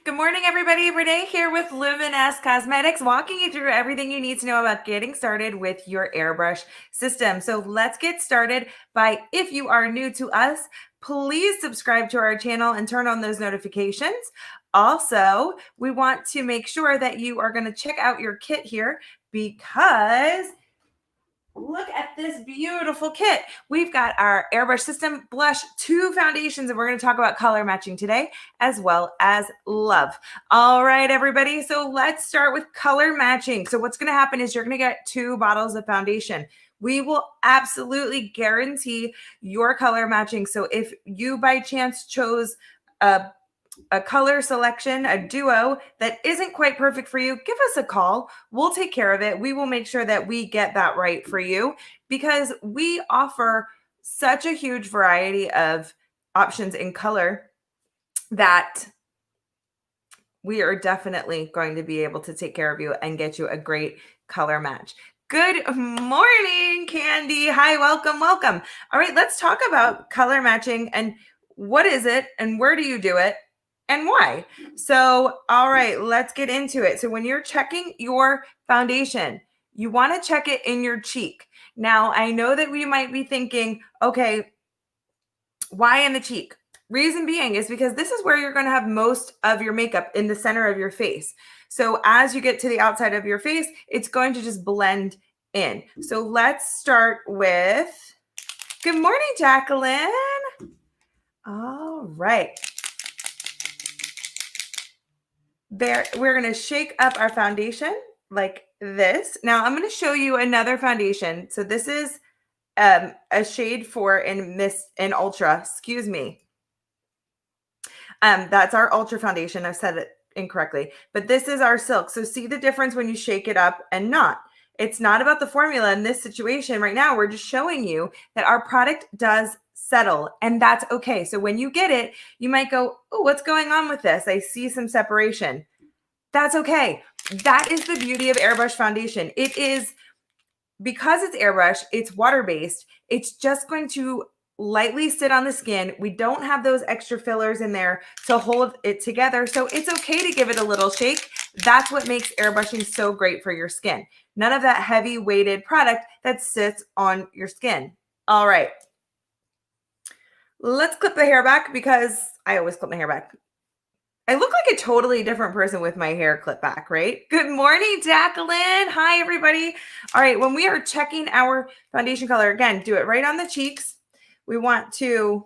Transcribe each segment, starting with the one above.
Good morning, everybody. Renee here with Luminous Cosmetics, walking you through everything you need to know about getting started with your airbrush system. So let's get started by, if you are new to us, please subscribe to our channel and turn on those notifications. Also, we want to make sure that you are going to check out your kit here because look at this beautiful kit. We've got our Airbrush System Blush, 2 foundations, and we're going to talk about color matching today, as well as love. All right, everybody. So let's start with color matching. So what's going to happen is you're going to get 2 bottles of foundation. We will absolutely guarantee your color matching. So if you by chance chose a color selection, a duo that isn't quite perfect for you, give us a call. We'll take care of it. We will make sure that we get that right for you because we offer such a huge variety of options in color that we are definitely going to be able to take care of you and get you a great color match. Good morning, Candy. Hi, welcome, welcome. All right, let's talk about color matching and what is it and where do you do it? And why? So, all right, let's get into it. So when you're checking your foundation, you want to check it in your cheek. Now, I know that we might be thinking, okay, why in the cheek? Reason being is because this is where you're going to have most of your makeup in the center of your face. So as you get to the outside of your face, it's going to just blend in. So let's start with, good morning, Jacqueline. All right. There, we're going to shake up our foundation like this. Now I'm going to show you another foundation. So this is a shade 4 in Ultra, excuse me. That's our Ultra foundation. I've said it incorrectly, but this is our Silk. So see the difference when you shake it up and not. It's not about the formula in this situation right now. We're just showing you that our product does settle, and that's okay. So when you get it, you might go, oh, what's going on with this? I see some separation. That's okay. That is the beauty of airbrush foundation. It is, because it's airbrush, it's water-based. It's just going to lightly sit on the skin. We don't have those extra fillers in there to hold it together. So it's okay to give it a little shake. That's what makes airbrushing so great for your skin. None of that heavy weighted product that sits on your skin. All right. Let's clip the hair back because I always clip my hair back. I look like a totally different person with my hair clipped back, right? Good morning, Jacqueline. Hi, everybody. All right, when we are checking our foundation color, again, do it right on the cheeks. We want to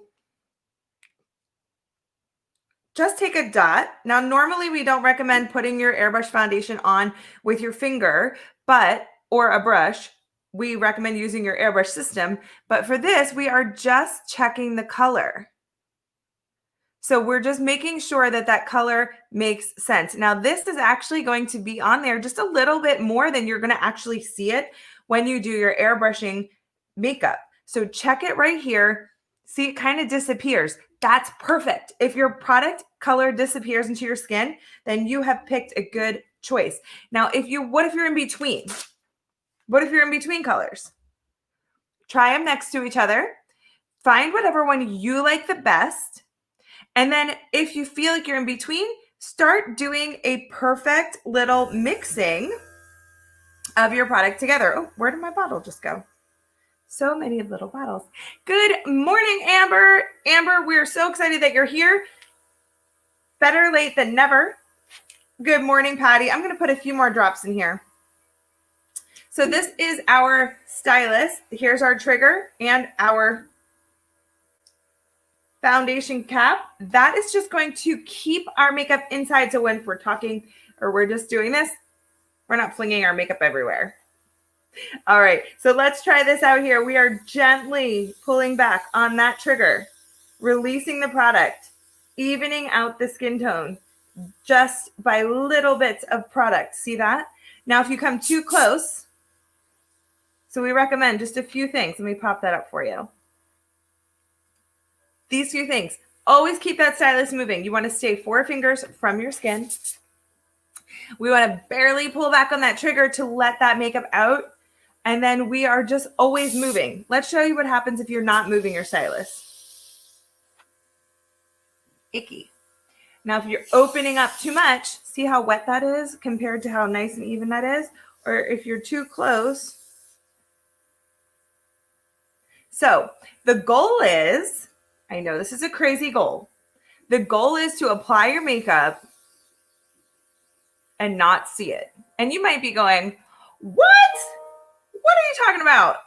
just take a dot. Now, normally we don't recommend putting your airbrush foundation on with your finger, or a brush. We recommend using your airbrush system. But for this, we are just checking the color. So we're just making sure that that color makes sense. Now, this is actually going to be on there just a little bit more than you're going to actually see it when you do your airbrushing makeup. So check it right here. See, it kind of disappears. That's perfect. If your product color disappears into your skin, then you have picked a good choice. Now, what if you're in between? What if you're in between colors? Try them next to each other. Find whatever one you like the best. And then if you feel like you're in between, start doing a perfect little mixing of your product together. Oh, where did my bottle just go? So many little bottles. Good morning, Amber. Amber, we're so excited that you're here. Better late than never. Good morning, Patty. I'm going to put a few more drops in here. So this is our stylus. Here's our trigger and our foundation cap. That is just going to keep our makeup inside. So when we're talking or we're just doing this, we're not flinging our makeup everywhere. All right, so let's try this out here. We are gently pulling back on that trigger, releasing the product, evening out the skin tone just by little bits of product. See that? Now, if you come too close, so we recommend just a few things. Let me pop that up for you. These few things. Always keep that stylus moving. You want to stay 4 fingers from your skin. We want to barely pull back on that trigger to let that makeup out. And then we are just always moving. Let's show you what happens if you're not moving your stylus. Icky. Now, if you're opening up too much, see how wet that is compared to how nice and even that is? Or if you're too close. So the goal is, I know this is a crazy goal. The goal is to apply your makeup and not see it. And you might be going, what? What are you talking about?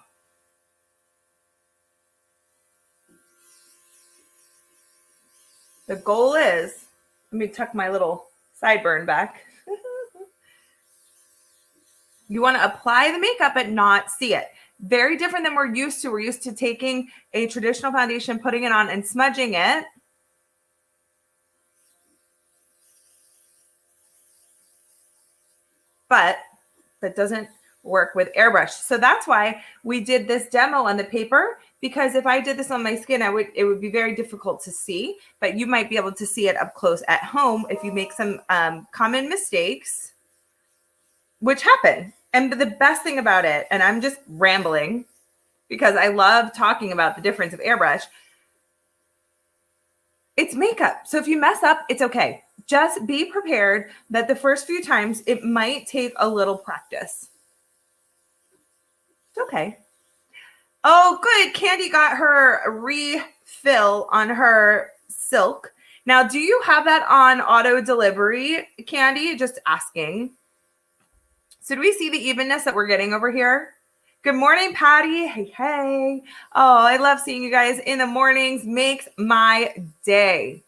The goal is, let me tuck my little sideburn back. You want to apply the makeup but not see it. Very different than we're used to. We're used to taking a traditional foundation, putting it on and smudging it. But that doesn't work with airbrush. So that's why we did this demo on the paper, because if I did this on my skin, it would be very difficult to see, but you might be able to see it up close at home if you make some common mistakes, which happen. And the best thing about it, and I'm just rambling because I love talking about the difference of airbrush, it's makeup. So if you mess up, it's okay. Just be prepared that the first few times it might take a little practice. It's okay. Oh, good. Candy got her refill on her silk. Now, do you have that on auto delivery, Candy? Just asking. So do we see the evenness that we're getting over here? Good morning, Patty. Hey, hey. Oh, I love seeing you guys in the mornings. Makes my day.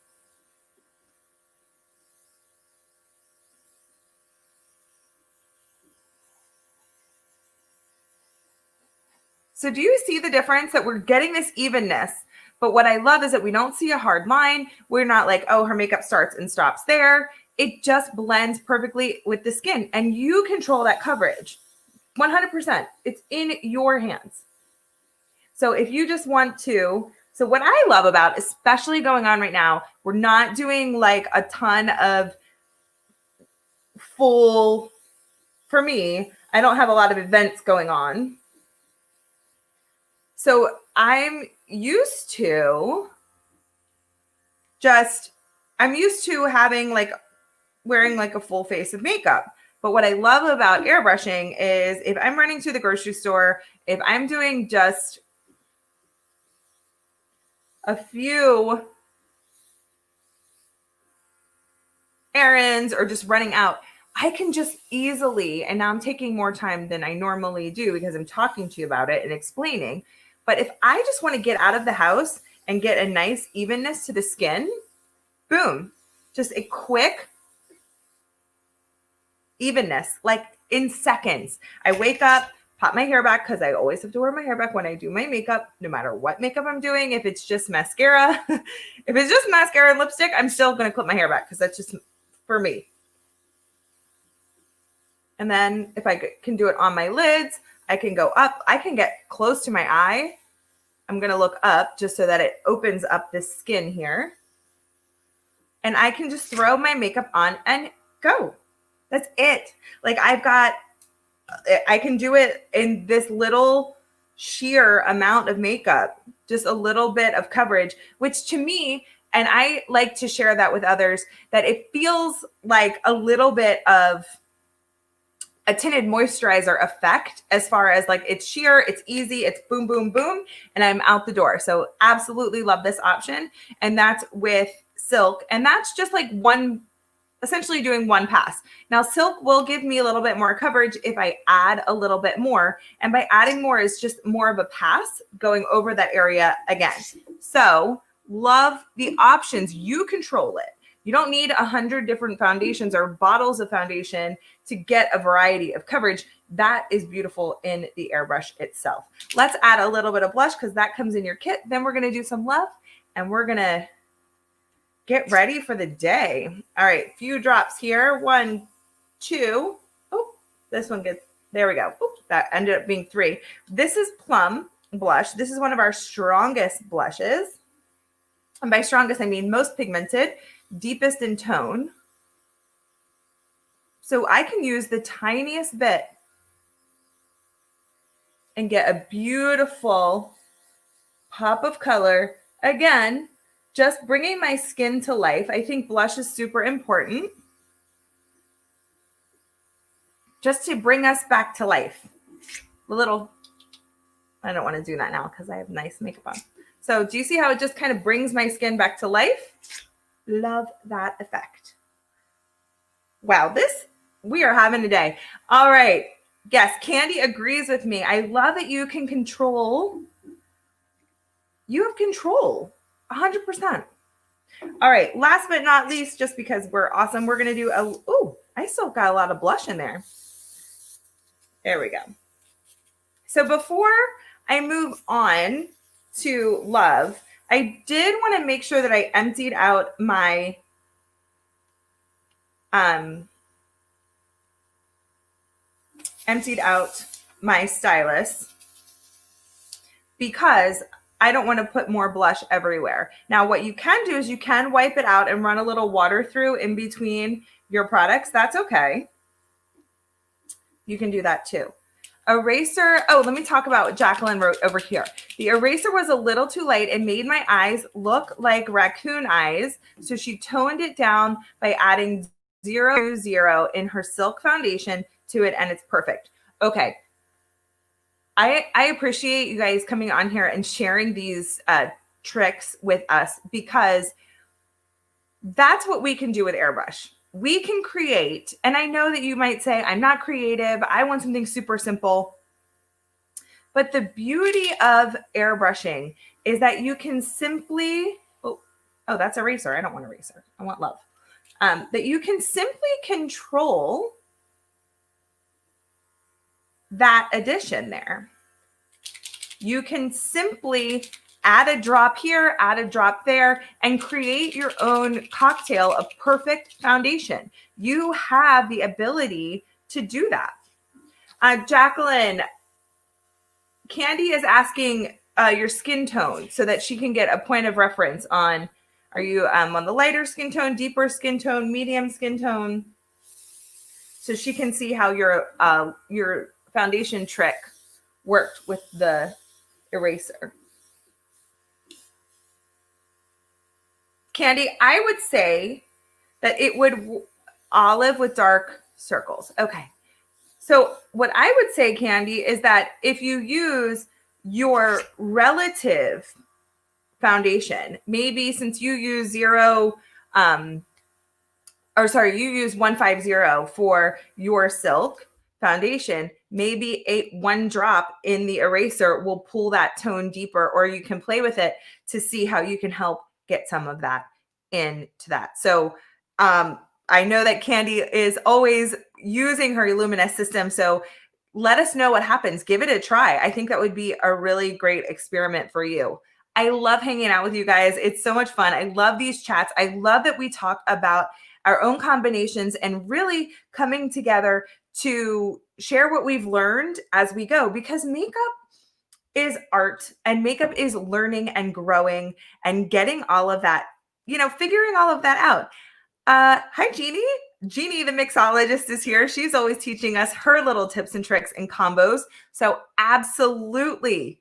So do you see the difference that we're getting this evenness? But what I love is that we don't see a hard line. We're not like, oh, her makeup starts and stops there. It just blends perfectly with the skin, and you control that coverage 100%. It's in your hands. So if you just want to, so what I love about, especially going on right now, we're not doing like a ton of full, for me, I don't have a lot of events going on. So I'm used to having like wearing like a full face of makeup. But what I love about airbrushing is if I'm running to the grocery store, if I'm doing just a few errands or just running out, I can just easily, and now I'm taking more time than I normally do because I'm talking to you about it and explaining. But if I just want to get out of the house and get a nice evenness to the skin, boom, just a quick evenness, like in seconds. I wake up, pop my hair back because I always have to wear my hair back when I do my makeup, no matter what makeup I'm doing. If it's just mascara, if it's just mascara and lipstick, I'm still going to clip my hair back because that's just for me. And then if I can do it on my lids, I can go up. I can get close to my eye. I'm going to look up just so that it opens up this skin here. And I can just throw my makeup on and go. That's it. Like I can do it in this little sheer amount of makeup, just a little bit of coverage, which to me, and I like to share that with others, that it feels like a little bit of a tinted moisturizer effect as far as like it's sheer, it's easy, it's boom, boom, boom, and I'm out the door. So absolutely love this option. And that's with Silk. And that's just like essentially doing one pass. Now Silk will give me a little bit more coverage if I add a little bit more. And by adding more is just more of a pass going over that area again. So love the options. You control it. You don't need 100 different foundations or bottles of foundation to get a variety of coverage. That is beautiful in the airbrush itself. Let's add a little bit of blush because that comes in your kit. Then we're going to do some love and we're going to get ready for the day. All right, few drops here. 1, 2. Oh, this one gets, there we go. Oops, that ended up being 3. This is Plum Blush. This is one of our strongest blushes. And by strongest, I mean most pigmented, deepest in tone. So I can use the tiniest bit and get a beautiful pop of color. Again, just bringing my skin to life. I think blush is super important. Just to bring us back to life. A little, I don't want to do that now because I have nice makeup on. So do you see how it just kind of brings my skin back to life? Love that effect. Wow, we are having a day. All right. Yes, Candy agrees with me. I love that you can control. You have control 100%. All right. Last but not least, just because we're awesome, we're going to do I still got a lot of blush in there. There we go. So before I move on to Love, I did want to make sure that I emptied out my stylus because I don't want to put more blush everywhere. Now, what you can do is you can wipe it out and run a little water through in between your products. That's okay. You can do that too. Eraser. Oh, let me talk about what Jacqueline wrote over here. The eraser was a little too light and made my eyes look like raccoon eyes. So she toned it down by adding 0 in her silk foundation to it, and it's perfect. Okay. I appreciate you guys coming on here and sharing these tricks with us because that's what we can do with Airbrush. We can create, and I know that you might say, I'm not creative. I want something super simple. But the beauty of airbrushing is that you can simply, oh, that's eraser. I don't want eraser. I want Love. That you can simply control that addition there. You can simply add a drop here, add a drop there, and create your own cocktail of perfect foundation. You have the ability to do that. Jacqueline, Candy is asking your skin tone so that she can get a point of reference on, are you on the lighter skin tone, deeper skin tone, medium skin tone? So she can see how your foundation trick worked with the eraser. Candy, I would say that it would olive with dark circles. Okay. So what I would say, Candy, is that if you use your relative foundation, maybe since you use you use 150 for your silk foundation, maybe one drop in the eraser will pull that tone deeper, or you can play with it to see how you can help get some of that into that. So I know that Candy is always using her Luminous system. So let us know what happens. Give it a try. I think that would be a really great experiment for you. I love hanging out with you guys. It's so much fun. I love these chats. I love that we talk about our own combinations and really coming together to share what we've learned as we go, because makeup is art and makeup is learning and growing and getting all of that, figuring all of that out. Hi, Jeannie. Jeannie, the mixologist, is here. She's always teaching us her little tips and tricks and combos. So absolutely.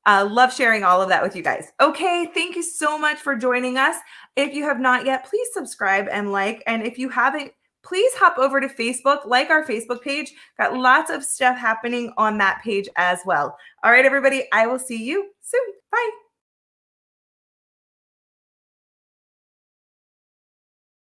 Love sharing all of that with you guys. Okay, thank you so much for joining us. If you have not yet, please subscribe and like. And if you haven't, please hop over to Facebook, like our Facebook page. Got lots of stuff happening on that page as well. All right, everybody, I will see you soon. Bye.